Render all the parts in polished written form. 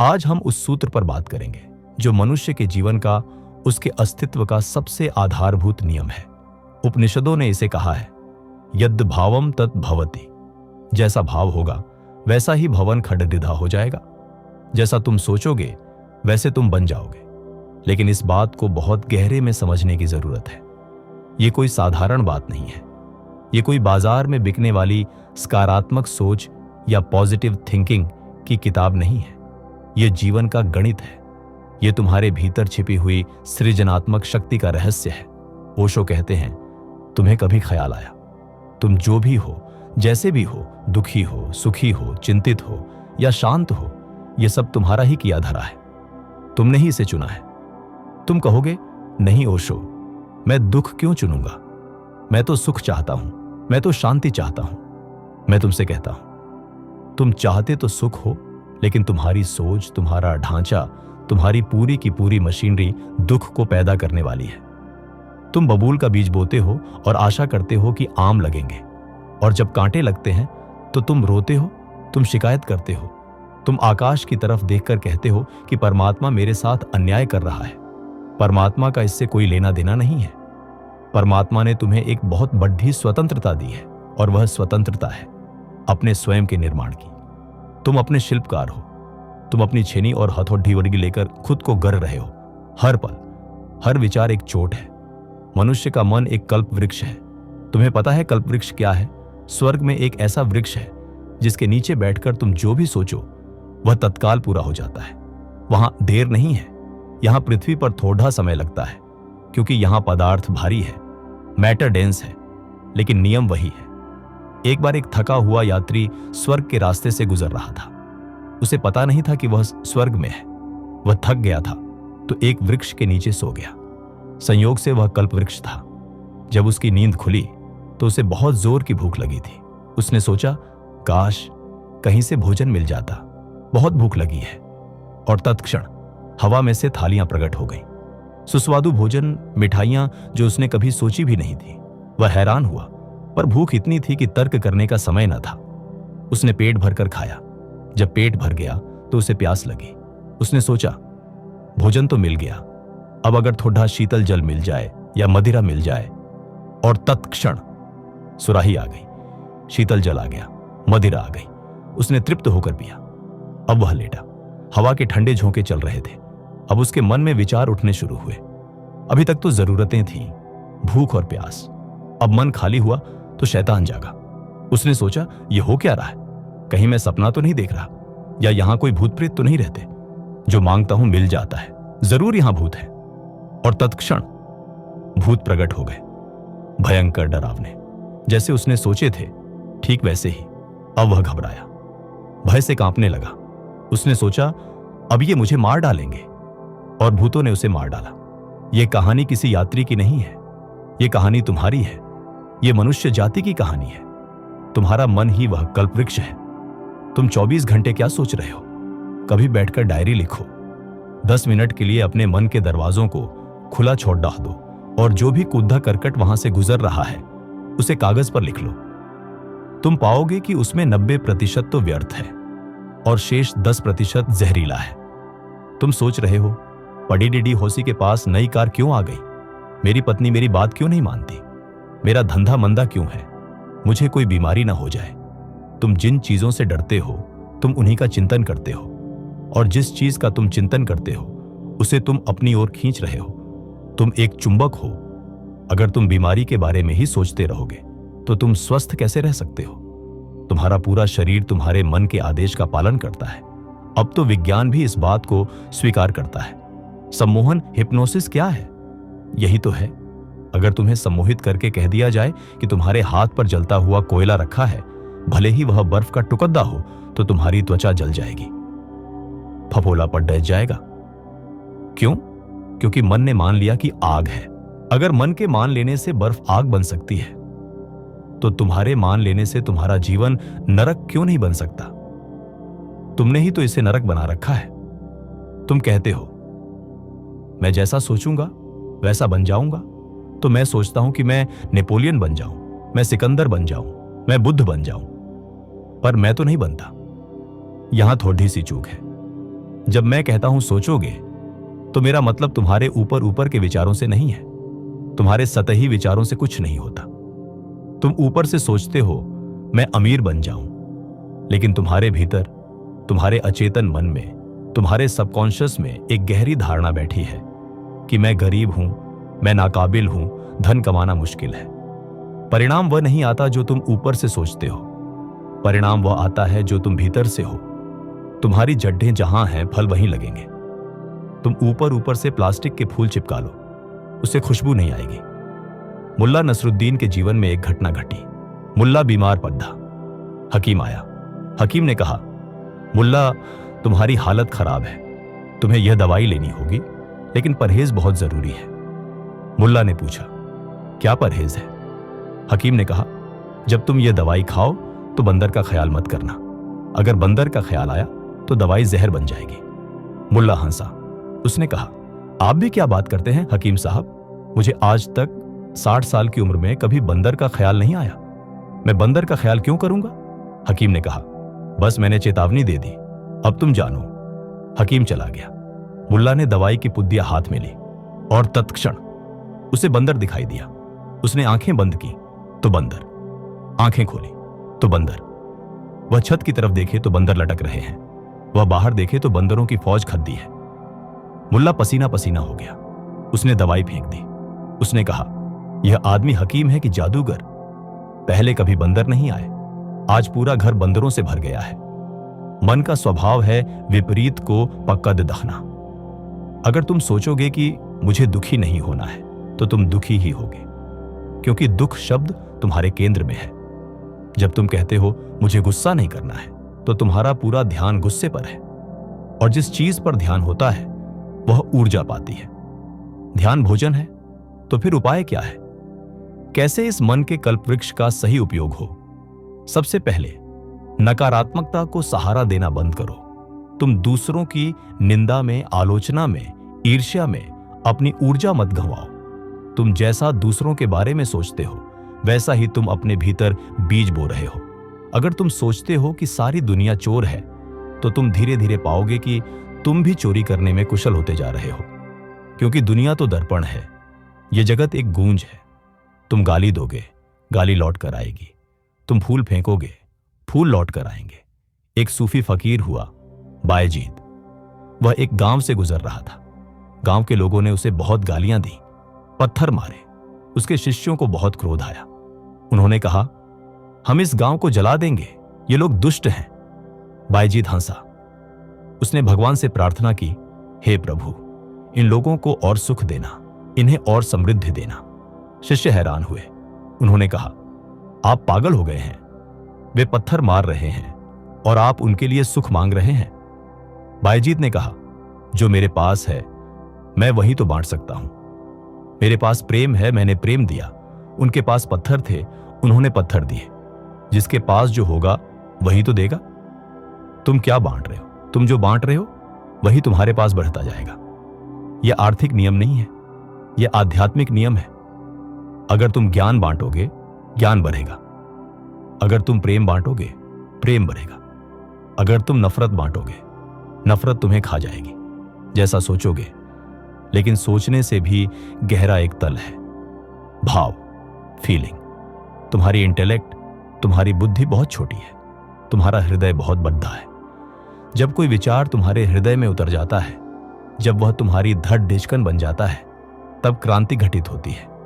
आज हम उस सूत्र पर बात करेंगे जो मनुष्य के जीवन का, उसके अस्तित्व का सबसे आधारभूत नियम है। उपनिषदों ने इसे कहा है, यद् भावम तत् भवति। जैसा भाव होगा वैसा ही भवन खंडरिधा हो जाएगा। जैसा तुम सोचोगे वैसे तुम बन जाओगे। लेकिन इस बात को बहुत गहरे में समझने की जरूरत है। ये कोई साधारण बात नहीं है। ये कोई बाजार में बिकने वाली सकारात्मक सोच या पॉजिटिव थिंकिंग की किताब नहीं है। ये जीवन का गणित है। ये तुम्हारे भीतर छिपी हुई सृजनात्मक शक्ति का रहस्य है। ओशो कहते हैं, तुम्हें कभी ख्याल आया, तुम जो भी हो, जैसे भी हो, दुखी हो, सुखी हो, चिंतित हो या शांत हो, यह सब तुम्हारा ही किया धरा है। तुमने ही इसे चुना है। तुम कहोगे, नहीं ओशो, मैं दुख क्यों चुनूंगा? मैं तो सुख चाहता हूं, मैं तो शांति चाहता हूं। मैं तुमसे कहता हूं, तुम चाहते तो सुख हो, लेकिन तुम्हारी सोच, तुम्हारा ढांचा, तुम्हारी पूरी की पूरी मशीनरी दुख को पैदा करने वाली है। तुम बबूल का बीज बोते हो और आशा करते हो कि आम लगेंगे, और जब कांटे लगते हैं तो तुम रोते हो, तुम शिकायत करते हो, तुम आकाश की तरफ देखकर कहते हो कि परमात्मा मेरे साथ अन्याय कर रहा है। परमात्मा का इससे कोई लेना देना नहीं है। परमात्मा ने तुम्हें एक बहुत बड़ी स्वतंत्रता दी है, और वह स्वतंत्रता है अपने स्वयं के निर्माण की। तुम अपने शिल्पकार हो। तुम अपनी छेनी और हथौड़ी वर्गी लेकर खुद को गर रहे हो। हर पल, हर विचार एक चोट है। मनुष्य का मन एक कल्प वृक्ष है। तुम्हें पता है कल्प वृक्ष क्या है? स्वर्ग में एक ऐसा वृक्ष है जिसके नीचे बैठकर तुम जो भी सोचो वह तत्काल पूरा हो जाता है। वहां देर नहीं है। यहां पृथ्वी पर थोड़ा समय लगता है, क्योंकि यहां पदार्थ भारी है, मैटर डेंस है, लेकिन नियम वही है। एक बार एक थका हुआ यात्री स्वर्ग के रास्ते से गुजर रहा था। उसे पता नहीं था कि वह स्वर्ग में है। वह थक गया था तो एक वृक्ष के नीचे सो गया। संयोग से वह कल्प वृक्ष था। जब उसकी नींद खुली तो उसे बहुत जोर की भूख लगी थी। उसने सोचा, काश कहीं से भोजन मिल जाता, बहुत भूख लगी है। और तत्क्षण हवा में से थालियां प्रकट हो गईं। सुस्वादु भोजन, मिठाइयां जो उसने कभी सोची भी नहीं थी। वह हैरान हुआ, पर भूख इतनी थी कि तर्क करने का समय न था। उसने पेट भरकर खाया। जब पेट भर गया तो उसे प्यास लगी। उसने सोचा, भोजन तो मिल गया, अब अगर थोड़ा शीतल जल मिल जाए या मदिरा मिल जाए। और तत्क्षण सुराही आ गई, शीतल जल आ गया, मदिरा आ गई। उसने तृप्त होकर पिया। अब वह लेटा। हवा के ठंडे झोंके चल रहे थे। अब उसके मन में विचार उठने शुरू हुए। अभी तक तो जरूरतें थीं, भूख और प्यास। अब मन खाली हुआ तो शैतान जागा। उसने सोचा, यह हो क्या रहा है? कहीं मैं सपना तो नहीं देख रहा, या यहां कोई भूत प्रेत तो नहीं रहते? जो मांगता हूं मिल जाता है, जरूर यहां भूत है। और तत्क्षण भूत प्रकट हो गए, भयंकर डरावने। जैसे उसने सोचे थे ठीक वैसे ही। अब वह घबराया, भय से कांपने लगा। उसने सोचा, अब ये मुझे मार डालेंगे। और भूतों ने उसे मार डाला। यह कहानी किसी यात्री की नहीं है, यह कहानी तुम्हारी है। यह मनुष्य जाति की कहानी है। तुम्हारा मन ही वह कल्पवृक्ष है। तुम 24 घंटे क्या सोच रहे हो? कभी बैठकर डायरी लिखो। 10 मिनट के लिए अपने मन के दरवाजों को खुला छोड़ दो, और जो भी कूदा करकट वहां से गुजर रहा है उसे कागज पर लिख लो। तुम पाओगे कि उसमें 90% तो व्यर्थ है और शेष 10% जहरीला है। तुम सोच रहे हो, पड़ी डिडी होसी के पास नई कार क्यों आ गई? मेरी पत्नी मेरी बात क्यों नहीं मानती? मेरा धंधा मंदा क्यों है? मुझे कोई बीमारी ना हो जाए। तुम जिन चीजों से डरते हो तुम उन्हीं का चिंतन करते हो, और जिस चीज का तुम चिंतन करते हो उसे तुम अपनी ओर खींच रहे हो। तुम एक चुंबक हो। अगर तुम बीमारी के बारे में ही सोचते रहोगे तो तुम स्वस्थ कैसे रह सकते हो? तुम्हारा पूरा शरीर तुम्हारे मन के आदेश का पालन करता है। अब तो विज्ञान भी इस बात को स्वीकार करता है। सम्मोहन, हिप्नोसिस क्या है? यही तो है। अगर तुम्हें सम्मोहित करके कह दिया जाए कि तुम्हारे हाथ पर जलता हुआ कोयला रखा है, भले ही वह बर्फ का टुकड़ा हो, तो तुम्हारी त्वचा जल जाएगी, फफोला पड़ रह जाएगा। क्यों? क्योंकि मन ने मान लिया कि आग है। अगर मन के मान लेने से बर्फ आग बन सकती है, तो तुम्हारे मान लेने से तुम्हारा जीवन नरक क्यों नहीं बन सकता? तुमने ही तो इसे नरक बना रखा है। तुम कहते हो, मैं जैसा सोचूंगा वैसा बन जाऊंगा। तो मैं सोचता हूं कि मैं नेपोलियन बन जाऊं, मैं सिकंदर बन जाऊं, मैं बुद्ध बन जाऊं, पर मैं तो नहीं बनता। यहां थोड़ी सी चूक है। जब मैं कहता हूं सोचोगे, तो मेरा मतलब तुम्हारे ऊपर ऊपर के विचारों से नहीं है, तुम्हारे सतही विचारों से कुछ नहीं होता। तुम ऊपर से सोचते हो मैं अमीर बन जाऊं, लेकिन तुम्हारे भीतर, तुम्हारे अचेतन मन में, तुम्हारे सबकॉन्शियस में एक गहरी धारणा बैठी है कि मैं गरीब हूं, मैं नाकाबिल हूं, धन कमाना मुश्किल है। परिणाम वह नहीं आता जो तुम ऊपर से सोचते हो, परिणाम वह आता है जो तुम भीतर से हो। तुम्हारी जड्ढें जहां हैं, फल वहीं लगेंगे। तुम ऊपर ऊपर से प्लास्टिक के फूल चिपका लो, उससे खुशबू नहीं आएगी। मुल्ला नसरुद्दीन के जीवन में एक घटना घटी। मुल्ला बीमार पड़ा। हकीम आया। हकीम ने कहा, मुल्ला, तुम्हारी हालत खराब है, तुम्हें यह दवाई लेनी होगी, लेकिन परहेज बहुत जरूरी है। मुल्ला ने पूछा, क्या परहेज है? हकीम ने कहा, जब तुम यह दवाई खाओ तो बंदर का ख्याल मत करना। अगर बंदर का ख्याल आया तो दवाई जहर बन जाएगी। मुल्ला हंसा। उसने कहा, आप भी क्या बात करते हैं हकीम साहब? मुझे आज तक 60 साल की उम्र में कभी बंदर का ख्याल नहीं आया। मैं बंदर का ख्याल क्यों करूंगा? हकीम ने कहा, बस मैंने चेतावनी दे दी, अब तुम जानो। हकीम चला गया। मुल्ला ने दवाई की पुद्दिया हाथ में ली और तत्क्षण उसे बंदर दिखाई दिया। उसने आंखें बंद की तो बंदर, आंखें खोली तो बंदर। वह छत की तरफ देखे तो बंदर लटक रहे हैं, वह बाहर देखे तो बंदरों की फौज खद्दी है। मुल्ला पसीना पसीना हो गया। उसने दवाई फेंक दी। उसने कहा, यह आदमी हकीम है कि जादूगर? पहले कभी बंदर नहीं आए, आज पूरा घर बंदरों से भर गया है। मन का स्वभाव है विपरीत को पकड़ दखना। अगर तुम सोचोगे कि मुझे दुखी नहीं होना है, तो तुम दुखी ही होगे, क्योंकि दुख शब्द तुम्हारे केंद्र में है। जब तुम कहते हो मुझे गुस्सा नहीं करना है, तो तुम्हारा पूरा ध्यान गुस्से पर है, और जिस चीज पर ध्यान होता है वह ऊर्जा पाती है। ध्यान भोजन है, तो फिर उपाय क्या है? कैसे इस मन के कल्पवृक्ष का सही उपयोग हो? सबसे पहले नकारात्मकता को सहारा देना बंद करो। तुम दूसरों की निंदा में, आलोचना में, ईर्ष्या में अपनी ऊर्जा मत गंवाओ। तुम जैसा दूसरों के बारे में सोचते हो, वैसा ही तुम अपने भीतर बीज बो रहे हो। अगर तुम सोचते हो कि सारी दुनिया चोर है, तो तुम धीरे धीरे पाओगे कि तुम भी चोरी करने में कुशल होते जा रहे हो, क्योंकि दुनिया तो दर्पण है, यह जगत एक गूंज है। तुम गाली दोगे, गाली लौट कर आएगी। तुम फूल फेंकोगे, फूल लौट कर आएंगे। एक सूफी फकीर हुआ, बायजीद। वह एक गांव से गुजर रहा था। गांव के लोगों ने उसे बहुत गालियां दी, पत्थर मारे। उसके शिष्यों को बहुत क्रोध आया। उन्होंने कहा, हम इस गांव को जला देंगे, ये लोग दुष्ट हैं। बायजीद हंसा। उसने भगवान से प्रार्थना की, हे प्रभु, इन लोगों को और सुख देना, इन्हें और समृद्धि देना। शिष्य हैरान हुए। उन्होंने कहा, आप पागल हो गए हैं, वे पत्थर मार रहे हैं और आप उनके लिए सुख मांग रहे हैं। बायजीद ने कहा, जो मेरे पास है मैं वही तो बांट सकता हूं। मेरे पास प्रेम है, मैंने प्रेम दिया। उनके पास पत्थर थे, उन्होंने पत्थर दिए। जिसके पास जो होगा वही तो देगा। तुम क्या बांट रहे हो? तुम जो बांट रहे हो वही तुम्हारे पास बढ़ता जाएगा। यह आर्थिक नियम नहीं है, यह आध्यात्मिक नियम है। अगर तुम ज्ञान बांटोगे, ज्ञान बढ़ेगा। अगर तुम प्रेम बांटोगे, प्रेम बढ़ेगा। अगर तुम नफरत बांटोगे, नफरत तुम्हें खा जाएगी। जैसा सोचोगे, लेकिन सोचने से भी गहरा एक तल है, भाव, फीलिंग। तुम्हारी इंटेलेक्ट, तुम्हारी बुद्धि बहुत छोटी है, तुम्हारा हृदय बहुत बड़ा है। जब कोई विचार तुम्हारे हृदय में उतर जाता है, जब वह तुम्हारी धड़ ढिचकन बन जाता है, तब क्रांति घटित होती है।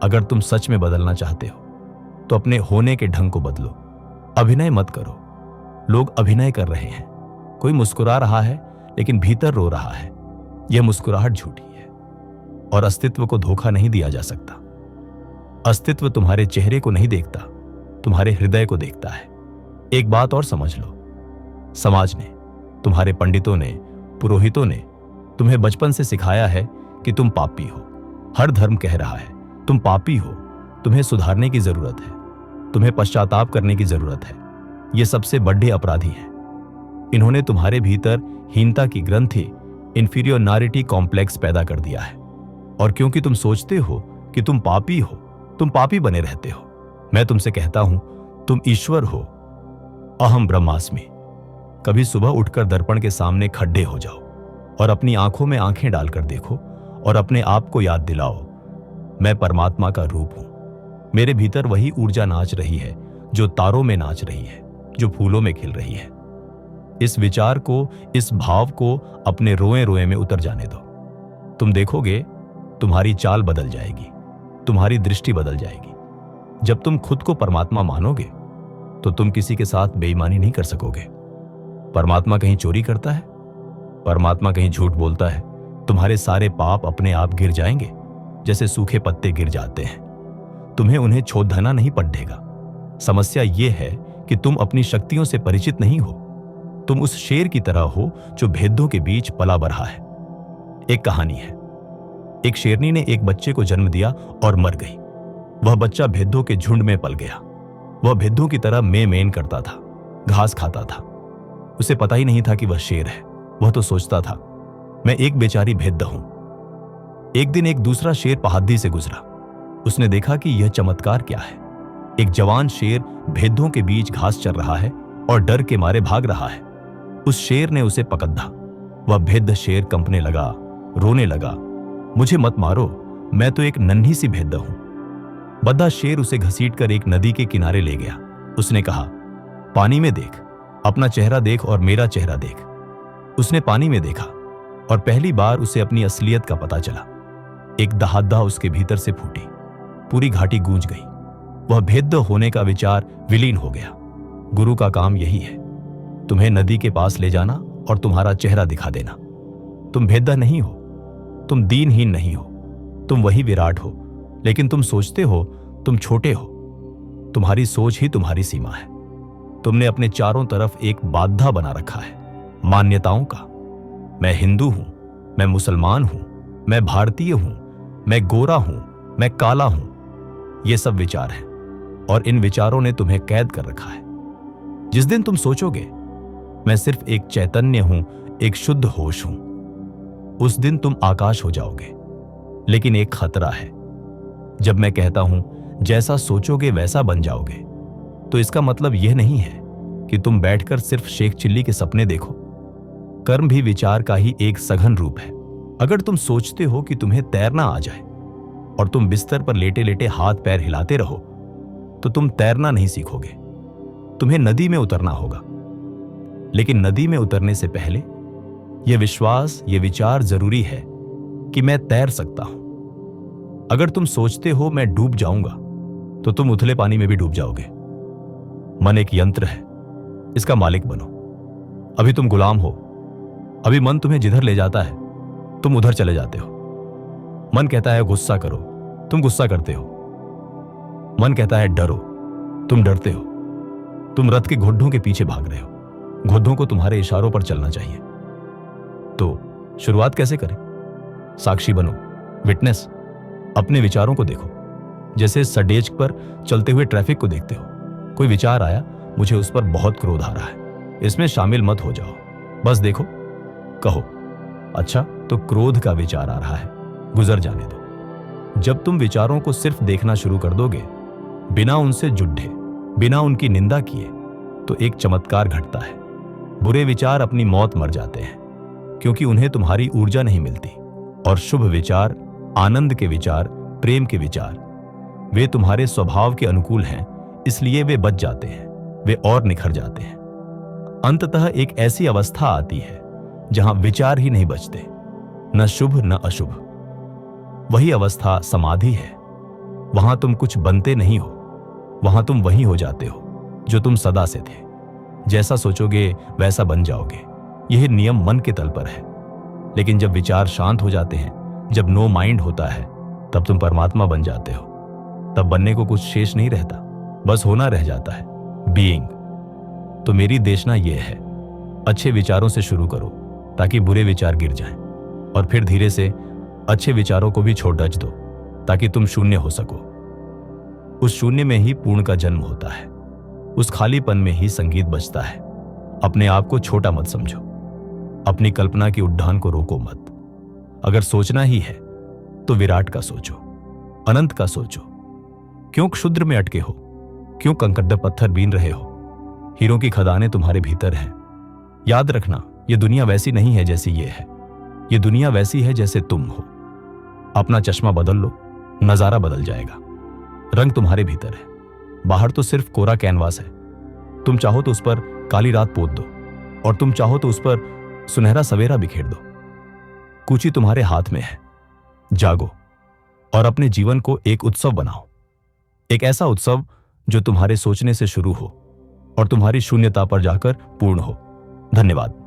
अगर तुम सच में बदलना चाहते हो, तो अपने होने के ढंग को बदलो। अभिनय मत करो। लोग अभिनय कर रहे हैं। कोई मुस्कुरा रहा है, लेकिन भीतर रो रहा है। यह मुस्कुराहट झूठी है, और अस्तित्व को धोखा नहीं दिया जा सकता। अस्तित्व तुम्हारे चेहरे को नहीं देखता, तुम्हारे हृदय को देखता है। एक बात और समझ लो, समाज ने, तुम्हारे पंडितों ने, पुरोहितों ने तुम्हें बचपन से सिखाया है कि तुम पापी हो। हर धर्म कह रहा है तुम पापी हो, तुम्हें सुधारने की जरूरत है, तुम्हें पश्चाताप करने की जरूरत है। ये सबसे बड़े अपराधी हैं। इन्होंने तुम्हारे भीतर हीनता की ग्रंथि, इंफीरियोरिटी कॉम्प्लेक्स पैदा कर दिया है। और क्योंकि तुम सोचते हो कि तुम पापी हो, तुम पापी बने रहते हो। मैं तुमसे कहता हूं, तुम ईश्वर हो। अहम ब्रह्मास्मि। कभी सुबह उठकर दर्पण के सामने खड्डे हो जाओ और अपनी आंखों में आंखें डालकर देखो और अपने आप को याद दिलाओ, मैं परमात्मा का रूप हूं। मेरे भीतर वही ऊर्जा नाच रही है जो तारों में नाच रही है, जो फूलों में खिल रही है। इस विचार को, इस भाव को अपने रोए रोए में उतर जाने दो। तुम देखोगे तुम्हारी चाल बदल जाएगी, तुम्हारी दृष्टि बदल जाएगी। जब तुम खुद को परमात्मा मानोगे तो तुम किसी के साथ बेईमानी नहीं कर सकोगे। परमात्मा कहीं चोरी करता है? परमात्मा कहीं झूठ बोलता है? तुम्हारे सारे पाप अपने आप गिर जाएंगे जैसे सूखे पत्ते गिर जाते हैं। तुम्हें उन्हें छोड़ना नहीं पड़ेगा। समस्या यह है कि तुम अपनी शक्तियों से परिचित नहीं हो। तुम उस शेर की तरह हो जो भेदों के बीच पला बढ़ा है। एक कहानी है, एक शेरनी ने एक बच्चे को जन्म दिया और मर गई। वह बच्चा भेदों के झुंड में पल गया। वह भेदों की तरह मेन करता था, घास खाता था। उसे पता ही नहीं था कि वह शेर है। वह तो सोचता था मैं एक बेचारी भेद्दा हूं। एक दिन एक दूसरा शेर पहाड़ी से गुजरा। उसने देखा कि यह चमत्कार क्या है। एक जवान शेर भेदों के बीच घास चर रहा है और डर के मारे भाग रहा है। उस शेर ने उसे पकड़ा। वह भेद्द शेर कंपने लगा, रोने लगा, मुझे मत मारो, मैं तो एक नन्ही सी भेद्दा हूं। बद्धा शेर उसे घसीटकर एक नदी के किनारे ले गया। उसने कहा, पानी में देख, अपना चेहरा देख और मेरा चेहरा देख। उसने पानी में देखा और पहली बार उसे अपनी असलियत का पता चला। एक दहाड़ा उसके भीतर से फूटी, पूरी घाटी गूंज गई। वह भेद्द होने का विचार विलीन हो गया। गुरु का काम यही है, तुम्हें नदी के पास ले जाना और तुम्हारा चेहरा दिखा देना। तुम भेद्दा नहीं हो, तुम दीनहीन नहीं हो, तुम वही विराट हो। लेकिन तुम सोचते हो तुम छोटे हो। तुम्हारी सोच ही तुम्हारी सीमा है। तुमने अपने चारों तरफ एक बाधा बना रखा है, मान्यताओं का। मैं हिंदू हूं, मैं मुसलमान हूं, मैं भारतीय हूं, मैं गोरा हूं, मैं काला हूं। ये सब विचार हैं और इन विचारों ने तुम्हें कैद कर रखा है। जिस दिन तुम सोचोगे मैं सिर्फ एक चैतन्य हूं, एक शुद्ध होश हूं, उस दिन तुम आकाश हो जाओगे। लेकिन एक खतरा है। जब मैं कहता हूं जैसा सोचोगे वैसा बन जाओगे, तो इसका मतलब यह नहीं है कि तुम बैठकर सिर्फ शेख चिल्ली के सपने देखो। कर्म भी विचार का ही एक सघन रूप है। अगर तुम सोचते हो कि तुम्हें तैरना आ जाए और तुम बिस्तर पर लेटे लेटे हाथ पैर हिलाते रहो, तो तुम तैरना नहीं सीखोगे। तुम्हें नदी में उतरना होगा। लेकिन नदी में उतरने से पहले यह विश्वास, यह विचार जरूरी है कि मैं तैर सकता हूं। अगर तुम सोचते हो मैं डूब जाऊंगा, तो तुम उथले पानी में भी डूब जाओगे। मन एक यंत्र है, इसका मालिक बनो। अभी तुम गुलाम हो। अभी मन तुम्हें जिधर ले जाता है तुम उधर चले जाते हो। मन कहता है गुस्सा करो, तुम गुस्सा करते हो। मन कहता है डरो, तुम डरते हो। तुम रथ के घोड़ों के पीछे भाग रहे हो। घोड़ों को तुम्हारे इशारों पर चलना चाहिए। तो शुरुआत कैसे करें? साक्षी बनो, विटनेस। अपने विचारों को देखो, जैसे सड़क पर चलते हुए ट्रैफिक को देखते हो। कोई विचार आया, मुझे उस पर बहुत क्रोध आ रहा है, इसमें शामिल मत हो जाओ, बस देखो, कहो, अच्छा तो क्रोध का विचार आ रहा है, गुजर जाने दो। जब तुम विचारों को सिर्फ देखना शुरू कर दोगे, बिना उनसे जुड़े, बिना उनकी निंदा किए, तो एक चमत्कार घटता है। बुरे विचार अपनी मौत मर जाते हैं, क्योंकि उन्हें तुम्हारी ऊर्जा नहीं मिलती। और शुभ विचार, आनंद के विचार, प्रेम के विचार, वे तुम्हारे स्वभाव के अनुकूल हैं, इसलिए वे बच जाते हैं, वे और निखर जाते हैं। अंततः एक ऐसी अवस्था आती है जहां विचार ही नहीं बचते, न शुभ न अशुभ। वही अवस्था समाधि है। वहां तुम कुछ बनते नहीं हो, वहां तुम वही हो जाते हो जो तुम सदा से थे। जैसा सोचोगे वैसा बन जाओगे। यह नियम मन के तल पर है। लेकिन जब विचार शांत हो जाते हैं, जब नो माइंड होता है, तब तुम परमात्मा बन जाते हो। तब बनने को कुछ शेष नहीं रहता, बस होना रह जाता है, बीइंग। तो मेरी देशना यह है, अच्छे विचारों से शुरू करो ताकि बुरे विचार गिर जाएं, और फिर धीरे से अच्छे विचारों को भी छोड़ दो ताकि तुम शून्य हो सको। उस शून्य में ही पूर्ण का जन्म होता है। उस खालीपन में ही संगीत बजता है। अपने आप को छोटा मत समझो, अपनी कल्पना की उड्डान को रोको मत। अगर सोचना ही है तो विराट का सोचो, अनंत का सोचो। क्यों क्षुद्र में अटके हो? क्यों कंकड़ पत्थर बीन रहे हो? हीरों की खदानें तुम्हारे भीतर हैं। याद रखना, ये दुनिया वैसी नहीं है जैसी ये है। ये दुनिया वैसी है जैसे तुम हो। अपना चश्मा बदल लो, नजारा बदल जाएगा। रंग तुम्हारे भीतर है, बाहर तो सिर्फ कोरा कैनवास है। तुम चाहो तो उस पर काली रात पोत दो, और तुम चाहो तो उस पर सुनहरा सवेरा बिखेर दो। कुची तुम्हारे हाथ में है। जागो और अपने जीवन को एक उत्सव बनाओ, एक ऐसा उत्सव जो तुम्हारे सोचने से शुरू हो और तुम्हारी शून्यता पर जाकर पूर्ण हो। धन्यवाद।